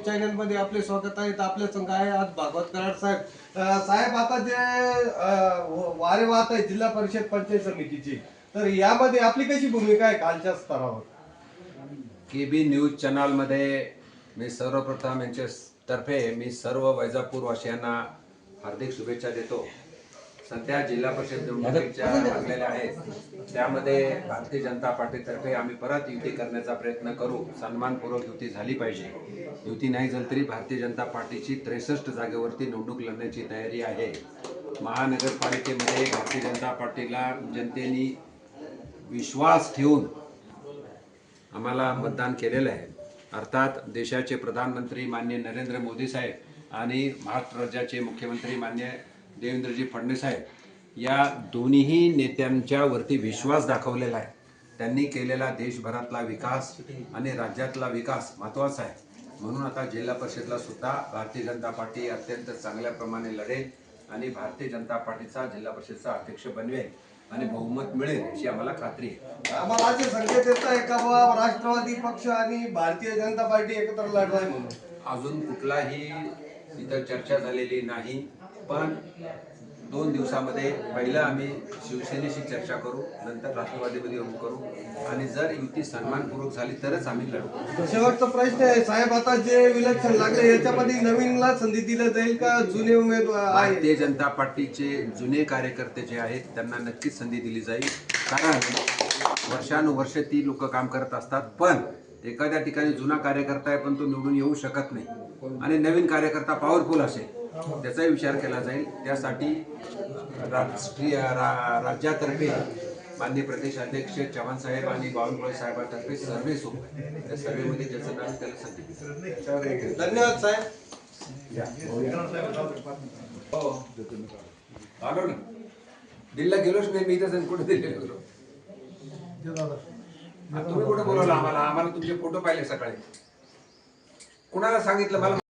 Channel मध्ये आपले स्वागत आहे। आपल्या संघ आहे आज भागवत कराड साहेब। साहेब, आता जे वारे वाहत आहे जिल्हा परिषद पंचायत समितीची, तर यामध्ये आपली कशी भूमिका आहे खालच्या स्तरावर? केबी न्यूज चॅनल मध्ये मी सर्वप्रथम यांच्यातर्फे मी सर्व वैजापूर वासियांना हार्दिक शुभेच्छा देतो। सध्या जिल्हा परिषद निवडणुकीच्या लागलेल्या आहेत, त्यामध्ये भारतीय जनता पार्टीतर्फे आम्ही परत युती करण्याचा प्रयत्न करू। सन्मानपूर्वक युती झाली पाहिजे। युती नाही झाली तरी भारतीय जनता पार्टीची 63 जागेवरती निवडणूक लढण्याची तयारी आहे। महानगरपालिकेमध्ये भारतीय जनता पार्टीला जनतेने विश्वास ठेवून आम्हाला मतदान केलेलं आहे। अर्थात देशाचे प्रधानमंत्री माननीय नरेंद्र मोदी साहेब आणि महाराष्ट्र राज्याचे मुख्यमंत्री माननीय देवेंद्रजी फडणवीस साहेब या दोन्ही नेत्यांच्या वरती विश्वास दाखवलेला आहे। त्यांनी केलेला देशभरातला विकास आणि राज्यातला विकास महत्त्वाचा आहे। म्हणून आता जिल्हा परिषदला सुद्धा भारतीय जनता पार्टी अत्यंत चांगल्या प्रमाणे लढेल आणि भारतीय जनता पार्टीचा जिल्हा परिषदचा अध्यक्ष बनवेल आणि बहुमत मिळेल अशी आम्हाला खात्री आहे। आम्हाला असे संकेत येत आहे का बाबा राष्ट्रवादी पक्ष आणि भारतीय जनता पार्टी एकत्र लढणार आहे म्हणून? अजून कुठलाही इथं चर्चा झालेली नाही, पण 2 दिवसामध्ये पहिलं आम्ही शिवसेनेशी चर्चा करू, नंतर राष्ट्रवादीमध्ये येऊन करू आणि जर युती सन्मानपूर्वक झाली तरच आम्ही लढू। शेवटचा प्रश्न आहे साहेब, आता जे विलक्षण लागले याच्यामध्ये नवीनला संधी दिली जाईल का जुने उमेदवार? भारतीय जनता पार्टीचे जुने कार्यकर्ते जे आहेत त्यांना नक्कीच संधी दिली जाईल, कारण वर्षानुवर्ष ती लोक काम करत असतात। पण एखाद्या ठिकाणी जुना कार्यकर्ता आहे पण तो निवडून येऊ शकत नाही आणि नवीन कार्यकर्ता पॉवरफुल असेल त्याचाही विचार केला जाईल। त्यासाठी राज्यातर्फे माननीय प्रदेश अध्यक्ष चव्हाण साहेब आणि बावनकुळे साहेबांतर्फे सर्वे सुरू आहे। त्या सर्वेमध्ये ज्याचं नाव त्याला संधी। धन्यवाद साहेब। आलो ना, दिल्लीला गेलोच नाही मी, इथं कुठे दिल्लीला गेलो? तुम्ही कुठे बोलवलं आम्हाला? आम्हाला तुमचे फोटो पाहिले सकाळी, कुणाला सांगितलं मला?